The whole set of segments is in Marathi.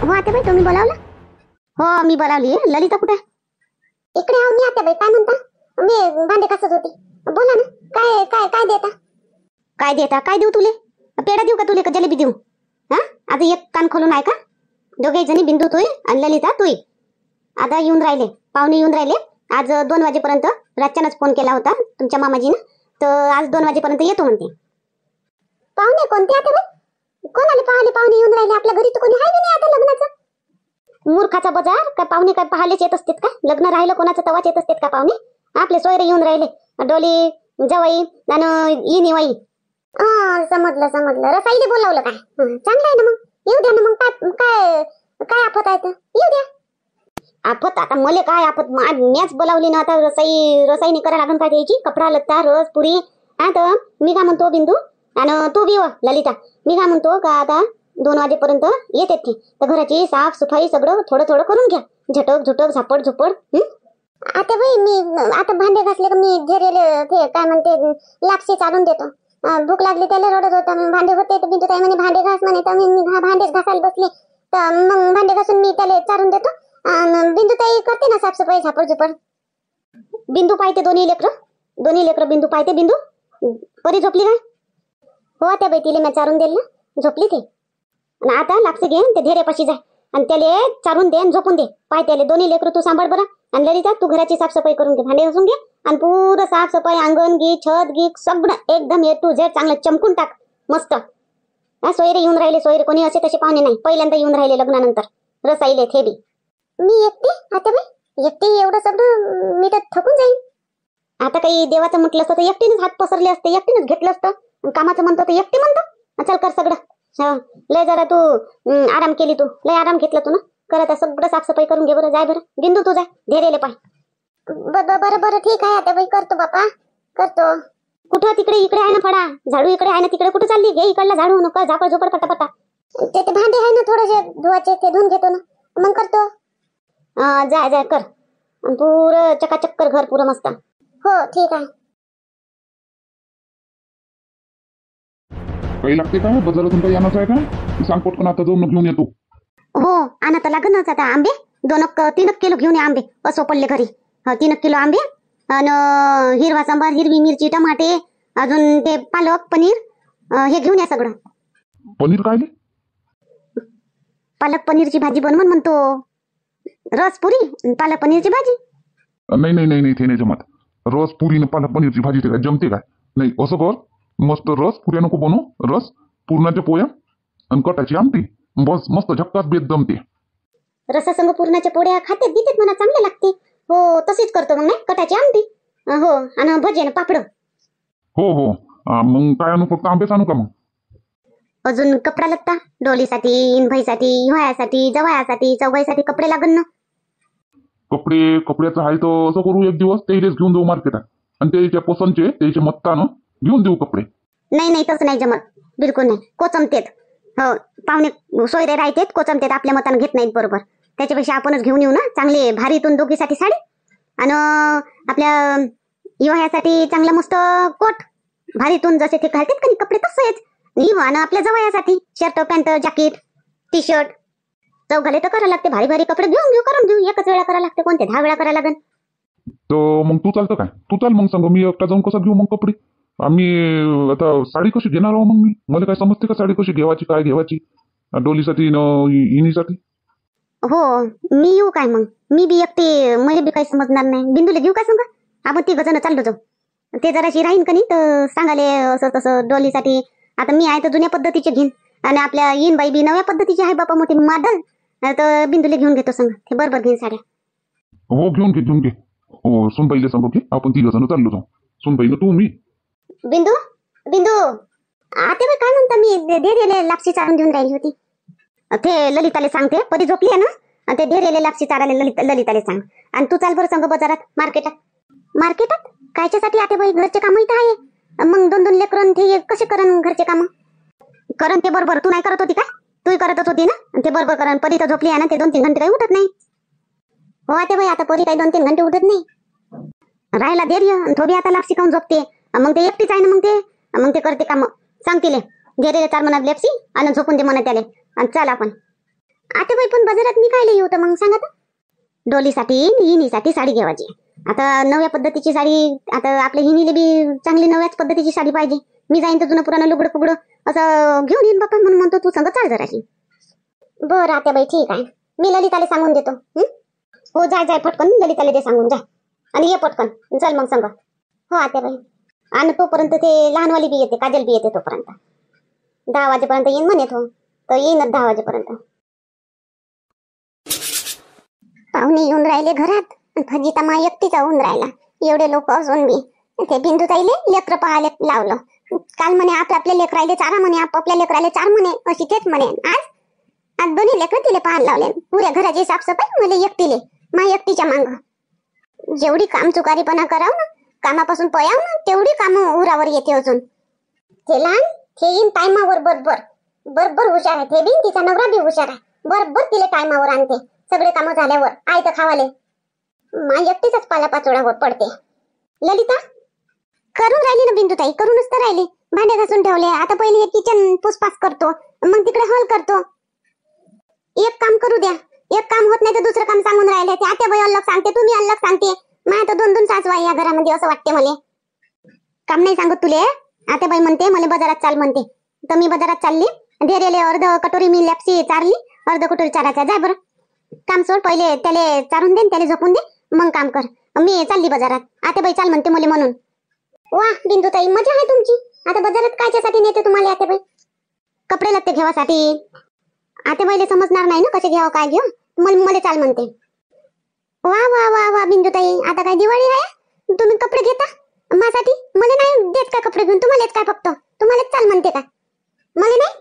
हो आता बाई तुम्ही बोलावलं? हो मी बोलावली. ललिता कुठे आहे? इकडे आहो मी. आता बाई काय म्हणता? मी भांडे घासत होती. बोला ना. काय काय काय देता? काय देता? काय देऊ तुले? पेढा देऊ का तुले का जलेबी देऊ? हा आता एक कान खोलून आहे का? दोघे जणी, बिंदू तोय आणि ललिता तोय. आता येऊन राहिले पाहुणे, येऊन राहिले. आज 2 वाजेपर्यंत रातच्यानच फोन केला होता तुमच्या मामाजीनं, तर आज 2 वाजेपर्यंत येतो म्हणते. पाहुणे कोणते आता बाई? कोणाला पाहाले पाहुणे येऊन राहिले? आपल्या घरी तर कोणी आहे नाही आता लग्नाचं. मूर्खाचा बाजार. काय पाहुणे काय पाहालेच येत असतात का? लग्न राहिलं कोणाचं तवाच येत असतात का पाहुणे? आपले सोयरे येऊन राहिले. डोली जवाई आणि इनिवाई. समजलं समजलं. रसाईले बोलावलं काय? चांगलं आहे ना मग. येऊ द्या ना मग. काय काय काय आफत आहे तर येऊ द्या. आफत आता मले काय आफत? मॅच बोलावली ना. आता रसाईने करा लागून काय द्यायची? कपडा लत्ता रस पुरी. आता मी काय म्हणतो बिंदू आणि तू बी ललिता, मी काय म्हणतो का आता 2 वाजेपर्यंत येते ते, तर घराची साफ सफाई सगळं थोडं थोडं करून घ्या. झटक झुटक झापड झुपड. आता बाई मी आता भांडे घासले का मी झेरेले ते काय म्हणते लापशी चालून देतो. भूक लागली त्याला रडत होता. भांडे होते तर बिंदू ताई म्हणे भांडे घास म्हणे, तर मी भांडेच घासायला बसली. तर मग भांडे घासून मी त्याला चारून देतो. बिंदू ताई करते ना साफसफाई झापड झुपड. बिंदू पाहते दोन्ही लेकर बिंदू पाहते. बिंदू परी झोपली काय? हो त्या बाई तिले मी चारून देईल ना. झोपली ते. आणि आता लापसे घे ते धेरेपाशी जाय आणि त्याला चारून दे आणि झोपून दे. पाय त्याला दोन्ही लेकरं तू सांभाळ बरं. आणि ललिता तू घराची साफसफाई करून घे, भांडे घासून घे आणि पुरं साफसफाई अंगण गी छत गी सगळं एकदम A to Z चांगलं चमकून टाक मस्त. सोयरे येऊन राहिले. सोयरे कोणी असे तसे पाहुणे नाही, पहिल्यांदा येऊन राहिले लग्नानंतर. रसाईले थे बी मी एकटी. आता बाई एकटी एवढं सगळं मी तर थकून जाईल. आता काही देवाचं म्हटलं असतं तर एकटीनेच हात पसरले असते, एकटीनेच घेतलं असतं. कामाचं म्हणतो तर एकटी म्हणतो चल कर सगळं. लय जरा तू आराम केली, तू लय आराम घेतला तू ना. कर आता सगळं साफसफाई करून घे बरं. जाय बरं बिंदू तू जाय धेरेले पाय. बरं बरं ठीक आहे आता बाई. करतो बापा करतो. कुठं? तिकडे इकडे आहे ना फडा झाडू. इकडे आहे ना तिकडे कुठे चालली? घे इकडला झाडू. नको झापड झोपड पटापटा. ते भांडे आहे ना थोडेसे धुवाचे, ते धुवून घेतो ना मग करतो. जाय जाय कर. पुरं चकाचक कर घर पुरं मस्त. हो ठीक आहे. काही लागते का? बाजारातून काही आणायचं आहे का? सांग पटकन, आता जाऊन घेऊन येतो. हो आणा तर लागणच आता. आंबे 2-3 किलो घेऊन या. आंबे असो पडले घरी. 3 किलो आंबे आणि हिरवा सांबार, हिरवी मिरची, टमाटे, अजून ते पालक पनीर हे घेऊन या सगळं. पनीर काय? पालक पनीरची भाजी बनवून म्हणतो. रस पुरी पालक पनीरची भाजी. नाही नाही नाही नाही, ते नाही जमत. रस पुरी न पालक पनीरची भाजी ते काय जमते काय? नाही असं कर, मस्त रस पुऱ्या नको बनव. रस पुरणाच्या पोळ्या आणि कटाची आमटी, बस मस्त झक्कास बेत जमते. रसासंग पुरणाच्या पोळ्या खाते देतात म्हणा, चांगले लागते. हो तशीच करतो मग. नाही कटाची आमटी हो आणि भजे ना पापड. हो हो मग काय आणू? फक्त आंबेच आणू का मग? अजून कपडा लत्ता डोलीसाठी, इनभाईसाठी, हिवाळ्यासाठी, जवायासाठी, चौघाईसाठी कपडे लागन ना. कपड्याचं आहे तर असं करू, एक दिवस तेच घेऊन जाऊ मार्केटात आणि त्याच्या पसंतचे त्याच्या मत्तानं घेऊन देऊ कपडे. नाही नाही तसं नाही जमत, बिलकुल नाही. कोचमतेत. हो पाहुणे सोयरे राहतेत कोचमतेत, आपल्या मतानं घेत नाहीत बरोबर. त्याच्यापेक्षा आपणच घेऊन येऊ ना चांगले भारीतून दोघीसाठी साडी आणि आपल्या हिवाळ्यासाठी चांगलं मस्त कोट भारीतून जसे ते घालतात का कपडे तसेच. आणि आपल्या जवयासाठी shirt pant jacket T shirt चौघाले तर करायला लागते. भारी भारी कपडे घेऊन करून घेऊ. एकच वेळा करायला लागते, कोणते 10 वेळा करायला लागेल. तर मग तू चालतं काय? तू चाल मग सांग, मी एकटा जाऊन कसं घेऊ मग कपडे? आम्ही आता साडी कशी घेणार आहो मग? मला काय समजते का साडी कशी घेवायची, काय घेवायची डोलीसाठी इनीसाठी? हो मी येऊ काय मग? मी बी एकटी, मला बी काही समजणार नाही. बिंदूला घेऊ काय सांगा? आपण 3 जण चाललो जाऊ. ते जराशी राहीन का नाही तर सांगाले असं तसं डोलीसाठी. आता मी आहे तर जुन्या पद्धतीचे घेईन आणि आपल्या येईन बाई बी नव्या पद्धतीची आहे बापा मोठी मादल, तर बिंदूला घेऊन घेतो सांगा. ते बरोबर घेईन साड्या. हो घेऊन घे. हो सुनबाईला सांगू की आपण 3 जण चाललो जाऊ. सुनबाईला तू मी. बिंदू बिंदू आता काय म्हणता? मी धेरेले लापशी चारून घेऊन राहिली होती. ते ललिताले सांगते, परी झोपली आहे ना, ते धेरेले लापशी चाराले ललिताले सांग. आणि तू चाल बरं सांग बाजारात मार्केटात कायच्यासाठी? आता बाई घरचे काम इथं आहे. मग 2-2 लेकरं ते कसे करण घरचे काम? करण ते बरोबर. तू नाही करत होती काय? तूही करतच होती ना. ते बरोबर करण. परी तर झोपली आहे ना, ते 2-3 घंटे काही उठत नाही. हो आता बाई आता परी काही 2-3 घंटे उठत नाही. राहिला धैर्य. थोडी आता लापशी खाऊन झोपते. मग ते एकटीच आहे ना. मग ते करते काम. सांग तिले धेरेले चार म्हणत लापशी आणि झोपून दे म्हणत त्याले आणि चल आपण. आता बाई पण बाजारात मी कायला येऊ तर मग सांगा तर. डोलीसाठी हिनीसाठी साडी घ्यावायची. आता नव्या पद्धतीची साडी, आता आपल्या हिनीले बी चांगली नव्याच पद्धतीची साडी पाहिजे. मी जाईन तर जुनं पुराणं लुगडं फुगडं असं घेऊन येईन बाप्पा, म्हणून म्हणतो तू संग चाल जराशी. बरं आता बाई ठीक आहे, मी ललिताला सांगून देतो. हो जाय जाय पटकन ललिताला दे सांगून, जाय आणि ये पटकन, चल मग सांग. हो आता बाई. आणि तोपर्यंत ते लहानवाली बी येते, काजल बी येते तोपर्यंत. 10 वाजेपर्यंत येईन म्हणे तो, तर येईनच 10 वाजेपर्यंत. पाहुणे येऊन राहिले घरात, फजिता मा एकटीच होऊन राहिला. एवढे लोक असून बी ते बिंदू ताईले लेकरं पाहायला लावलं. काल म्हणे आपल्या लेकरायले चारा म्हणे, आपापल्या लेकरायले चार म्हणे, अशी तेच म्हणे. आज दोन्ही लेकरं तिले पाहायला लावले. पुऱ्या घराची साफसफाई मला एकटीले, मा एकटीच्या मांग. जेवढी काम चुकारीपणा कराव ना, कामापासून पयाव ना, तेवढी कामं उरावर येते अजून. ते लहान ते येईन टायमावर बरोबर हुशार आहे. ते बी तिचा नवरा बी हुशार आहे, बरोबर तिले टायमावर आणते. सगळे कामं झाल्यावर आई तर खावाले मा एकटीच पालापाचोळा पडते. ललिता करून राहिली ना बिंदू ताई, करूनच तर राहिली. भांडे घासून ठेवले, आता पहिले हे किचन पुसपास करतो, मग तिकडे हॉल करतो. एक काम करू द्या, एक काम होत नाही तर दुसरं काम सांगून राहिले. ते आता बाई अलग सांगते, तुम्ही अलग सांगते. मला तर 2-2 सासू आहे या घरामध्ये असं वाटते मला. काम नाही सांगत तुले. आता बाई म्हणते मला बाजारात चाल म्हणते, तर मी बाजारात चालली. धैर्याले अर्ध कटोरी मी लॅप्सी चारली, अर्ध कटोरी चारायचा. जाय बरं काम सोड, पहिले त्याले चारून दे, त्याले झोपून दे, मग काम कर. मी चालली बाजारात. आता बाई चाल म्हणते मला म्हणून. वा बिंदू ताई मजा आहे तुमची. आता बाजारात कायच्यासाठी नेते तुम्हाला आता बाई? कपडे लत्ते घेवासाठी. आता बाईले समजणार नाही ना कसे घ्यावं काय घेऊ, मला चाल म्हणते. वा वा वा वा बिंदू ताई, आता काय दिवाळी आहे, तुम्ही कपडे घेता माझ्यासाठी? मला नाही देत काय कपडे घेऊन? तुम्हालाच काय फक्त? तुम्हालाच चाल म्हणते का? मला नाही,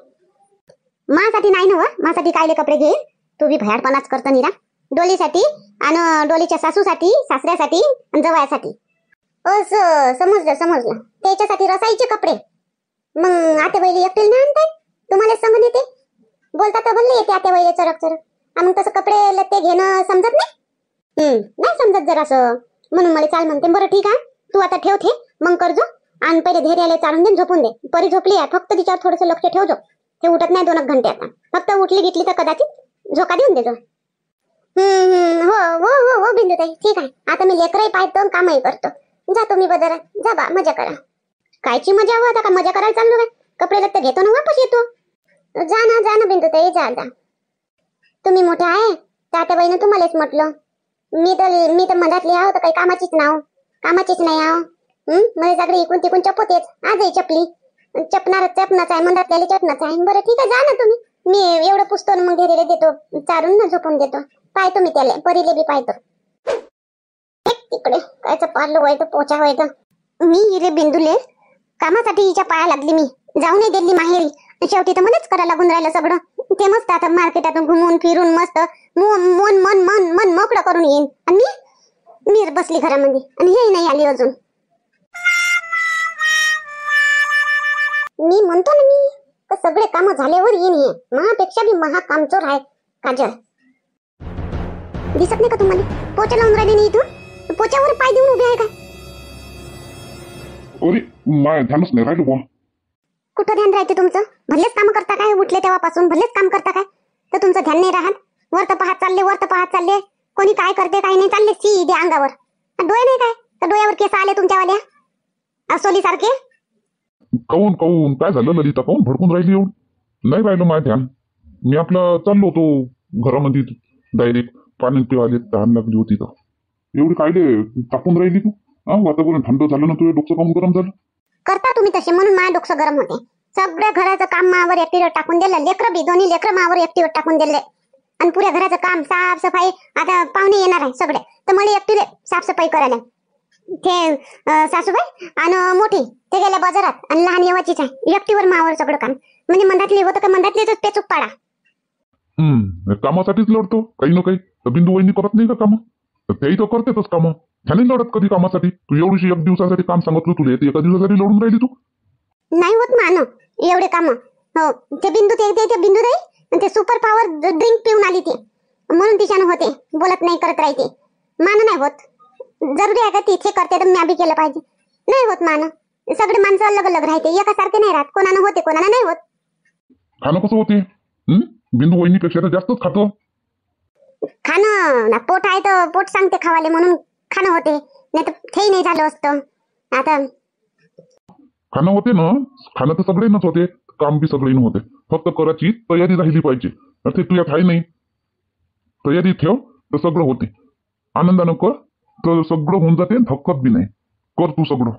माझ्यासाठी नाही ना व. माझ्यासाठी कायले कपडे घेईल? तू बी भयाडपणाच करतो निरा. डोलीसाठी आणि डोलीच्या सासूसाठी, सासऱ्यासाठी आणि जवयासाठी. असं समजलं. त्याच्यासाठी रसाईचे कपडे. मग आता बैली एकटील नाही आणताय? तुम्हाला समज येते? बोलता तर बोलले येते आता बैले चरक. मग तसं कपडे लत्ते घेणं समजत नाही? नाही समजत जरासं, म्हणून मला चाल म्हणते. बरं ठीक आहे, तू आता ठेवते मग करजो. आणि पहिले धैर्याला चालून दे, झोपून दे. परी झोपली आहे, फक्त तिच्यावर थोडंसं लक्ष ठेवजो. ते उठत नाही 2 घंटे आता. फक्त उठली गिटली तर कदाचित झोका देऊन देजो. हो बिंदू ताई ठीक आहे. आता मी लेकरही पाहतो, कामही करतो. जा तुम्ही बाजारात, जा बा, मजा करा. कायची मजा हो, आता का मजा करायला चाललो काय? कपडे लत्ते घेतो ना वापस येतो. जा ना बिंदू ताई, जा. तुम्ही मोठे आहे तात्याबाईनं तुम्हालाच म्हटलं. मी तर मधातली आहो तर काही कामाचीच नाही आहो. मला सगळे इकून तिकून चपतेच. आजही चपली चपनाच आहे, मंदातल्याला चपनाच आहे. बरं ठीक आहे, जा ना तुम्ही. मी एवढं पुसतो ना, मग घेरेले देतो, चारून ना झोपून देतो. पाहतो मी त्याला, परीले बी पाहतो. तिकडे कायचं पार्लं व्हायचं, पोचा व्हायचं. मी हिरे बिंदूले कामासाठी हिच्या पाया लागली. मी जाऊ नाही दिली माहेरी. शेवटी तर मलाच करायला लागून राहिलं सगळं. ते मस्त आता मार्केटातून घुमून फिरून मस्त मन मोकळं करून येईन. आणि मी बसली घरामध्ये आणि हे नाही आली अजून. मी म्हणतो ना मी सगळे काम झाल्यावर येईन. हे महापेक्षा बी महा कामचोर आहे काजल. दिसत नाही का तुम्हाला? पोचा लावून राहिले नाही इथून? पोच्यावर पाय देऊन उभे आहे का? अरे माय ध्यानच नाही राहिलो बुवा. कुठं ध्यान राहते तुमचं? भल्लेच काम करता काय? उठले तेव्हापासून भल्लेच काम करता काय? तर तुमचं ध्यान नाही राहत. वर तर पाहत चालले. कोणी काय करते काय नाही चालले सीधे अंगावर. डोळे नाही काय? तर डोळ्यावर केस आले तुमच्यावाल्या असोली सारखे. काऊन काय झालं ललिता? काऊन भडकून राहिली एवढं? नाही राहिलं माय ध्यान. मी आपलं चाललो होतो घरामध्ये, डायरेक्ट पाणी पिवाले तहान लागली होती तर. एवढी कायले तापून राहिली तू? वातावरण थंड झालं ना, तुझ्या डोकं काऊन गरम झालं? करता तुम्ही तसे, म्हणून माझं डोकं गरम होते. सगळ्या घराचं काम मावर एकटीवर टाकून दिलं. लेकरं बी दोन्ही लेकरं मावर एकटीवर टाकून दिले. आणि पुऱ्या घराचं काम साफसफाई. आता पाहुणे येणार आहे सगळे, तर मला एकटीले साफसफाई करायला. ते सासूबाई आणि मोठी ते गेल्या बाजारात, आणि लहान येवाचीच आहे. एकटीवर मावर सगळं काम. म्हणजे मंदातली होतं का मंदातलीच पेचूक पाडा. कामासाठीच लढतो काही ना काही. बिंदू वहिनी करत नाही का काम? तेही तर करतेच काम. त्याने लढत कधी कामासाठी? तू एवढीशी 1 दिवसासाठी काम सांगितलं तुला, ते 1 दिवसासाठी लढून राहिली तू? नाही होत मान एवढे काम. हो ते बिंदू ते सुपर पॉवर ड्रिंक पिऊन आली ती, म्हणून तिच्यानं होते. बोलत नाही, करत राहते. मान नाही होत. जरुरी आहे का तिथे करते तर मी बी केलं पाहिजे? नाही होत मान. सगळे माणसं अलग अलग राहते, एकासारखे नाही राहत. कोणानं होते कोणाला नाही होत. खाणं कसं होते? बिंदू वहिनीपेक्षा तर जास्तच खातो. खाणं ना पोट आहे तर पोट सांगते खावाले म्हणून खाणं होते, नाही तर तेही नाही झालं असतं. आता खाणं होते ना, खाणं तर सगळेनच होते, काम बी सगळेनं होते, फक्त करायची तयारी राहिली पाहिजे. ते तुझ्यात आहे नाही, तयारी ठेव तर सगळं होते. आनंदानं कर तर सगळं होऊन जाते, धक्कत बी नाही. कर तू सगळं.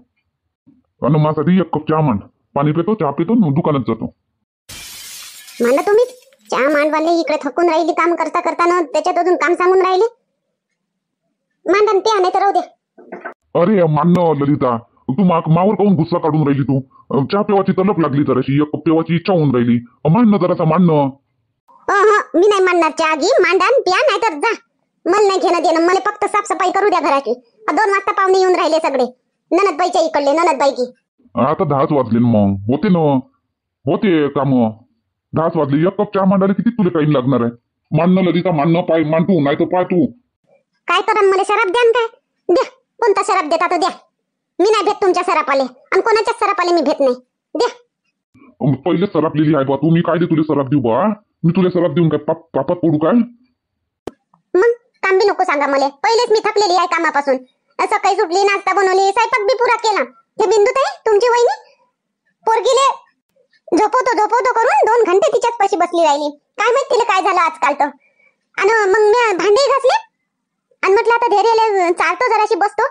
आणि माझ्यासाठी एक कप चहा मांड. पाणी पितो, चहा पितो, दुकानात जातो. म्हणलं तुम्ही चहा मांडवाले इकडे थकून राहिली काम करता करता ना, त्याच्यात अजून काम सांगून राहिले. मांडन ते नाही तर राहू दे. अरे मानणं ललिता, तू मावर काहून गुस्सा काढून राहिली तू? चहा पेवाची तलप लागली जराशी, एक कप पेवाची इच्छा होऊन राहिली. मांडणं जरासा मांडणं. मी नाही मांडणार चहा घी, मांडन प्या नाही तर जा. मला नाही घेणं देणं, मला फक्त साफसफाई करू द्या घराची. 2 वाजता पाहुणे येऊन राहिले सगळे, ननदबाईच्या इकडले, ननदबाई की. आता 10च वाजले ना, मग होते ना, होते काम. 10च वाजले, एक कप चहा मांडायला किती तुला टाइम लागणार आहे? मांडणं ललिता, मांडणं. पाय मांडू नाही तर पाय तू. काय करा मला शराब द्या न काय द्या. कोणता शराब देता तर द्या. मी नाही भेट तुमच्या सरापाले, आणि कोणाच्याच सरापाले मी भेट नाही. द्या. पहिले सरापलेली आहे बा तू. मी काय दे तुला सराप देऊ बा? मी तुला सराप देऊन काय पापात पडू काय? मग काम बी नको सांगा मला, पहिलेच मी थकलेली आहे कामापासून. सकाळी सुटली, नाश्ता बनवली, स्वयंपाक बी पुरा केला. ते बिंदू ताई तुमची वहिनी पोरगीले झोपवतो करून 2 घंटे तिच्याच पाशी बसली राहिली. काय माहित तिला काय झालं आजकाल तर. आणि मग मी भांडे घासले आणि म्हटलं आता धैर्याले चालतो, जराशी बसतो.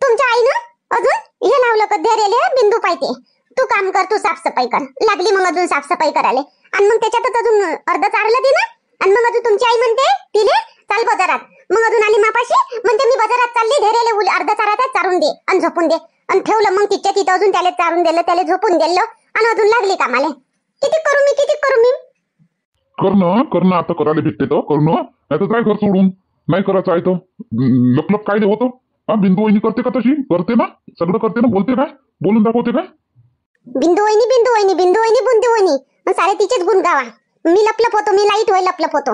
तुमच्या आईनं अजून हे लावलं का धैर्याले बिंदू पाहिजे, तू काम कर, तू साफसफाई कर. लागली मग अजून साफसफाई करायला, आणि मग त्याच्यातच अजून अर्ध चारलं तिनं. आणि मग अजून तुमची आई म्हणते तिले चाल बाजारात. मग अजून आली मापाशी, म्हणते मी बाजारात चालली, धैर्याले अर्ध चारातच चारून दे आणि झोपून दे. आणि ठेवलं मग तिच्या तिथं, अजून त्याला चारून दिलं, त्याला झोपून दिलं, आणि अजून लागली कामाले. किती करू मी? करणं आता करायला भेटते तर करणं, नाही तर काय घर सोडून. नाही करायचं आहे तर लपलप काय होतं? बिंदू वहिनी करते का तशी? करते ना, सगळं करते ना. बोलते काय? बोलून दाखवते काय? बिंदू वहिनी सारे तिचेच गुण गावा. मी लपलप होतो, मी लाईट होय लपलप होतो.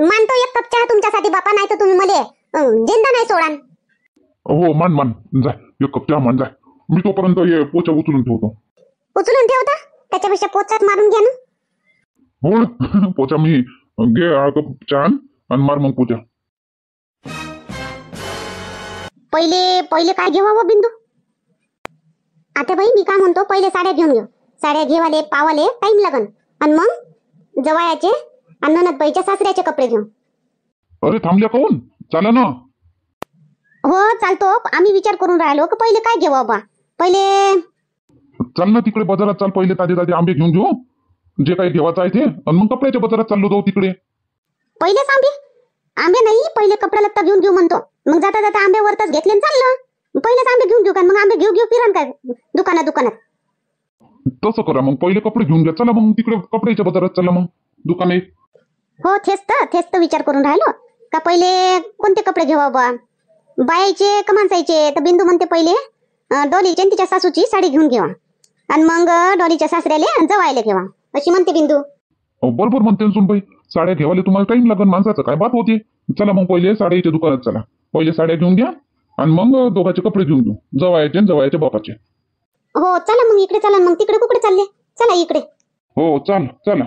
मानतो एक कप चहा तुमच्यासाठी बापा, नाही तर तुम्ही मला जिंदा नाही सोडान. हो मान जाय, एक कप चहा मान जाय. मी तोपर्यंत हे पोचा उचलून ठेवतो. उचलून ठेवता? त्याच्यापेक्षा पोचाच मारून घ्या ना. हो पोचा मी घे, हा कप चहा आणि मार मग पोचा. पहिले काय घेवा बिंदू? आता बाई मी काय म्हणतो, पहिले साड्या घेऊन घेऊ. साड्या घेवाले पावाले टाइम लागन, आणि मग जवायाचे आणि ननदबाईच्या सासऱ्याचे कपडे घेऊ. अरे थांबल्या काहून? चला ना. हो चालतो, आम्ही विचार करून राहिलो की पहिले काय घेऊ बा. पहिले चल ना तिकडे बाजारात, चाल. पहिले ताजे आंबे घेऊन घेऊ, जे काही घेवायचं आहे ते, आणि मग कपड्याच्या बाजारात चाललो जाऊ तिकडे. पहिलेच आंबे नाही, पहिले कपडा लत्ता घेऊन घेऊ म्हणतो. मग जाता जाता आंब्यावरच घेतले आणि चाललं. पहिलेच आंबे घेऊन घेऊ का? मग आंबे घेऊ फिरण काय दुकानात. तसं करा मग, पहिले कपडे घेऊन घ्या. चला मग तिकडे कपड्याच्या बाजारात चला मग दुकाने. हो तेच तर विचार करून राहिलो का पहिले कोणते कपडे घेवा बा, बायाचे का माणसाचे. तर बिंदू म्हणते पहिले डॉलीची आणि तिच्या सासूची साडी घेऊन घेवा, आणि मग डॉलीच्या सासऱ्याले जवायला घेवा, अशी म्हणते बिंदू. बरोबर म्हणते ना सुनबाई. साड्या घेवाले तुम्हाला टाइम लागेल, माणसाचं काय बात होती. चला मग पहिले साड्याच्या दुकानात चला. पहिले साड्या घेऊन घ्या, आणि मग दोघांचे कपडे घेऊन घेऊ, जवायचे आणि जवायच्या बापाचे. हो चला मग इकडे चला, मग तिकडे कुकडे चालले? चला इकडे. हो चला.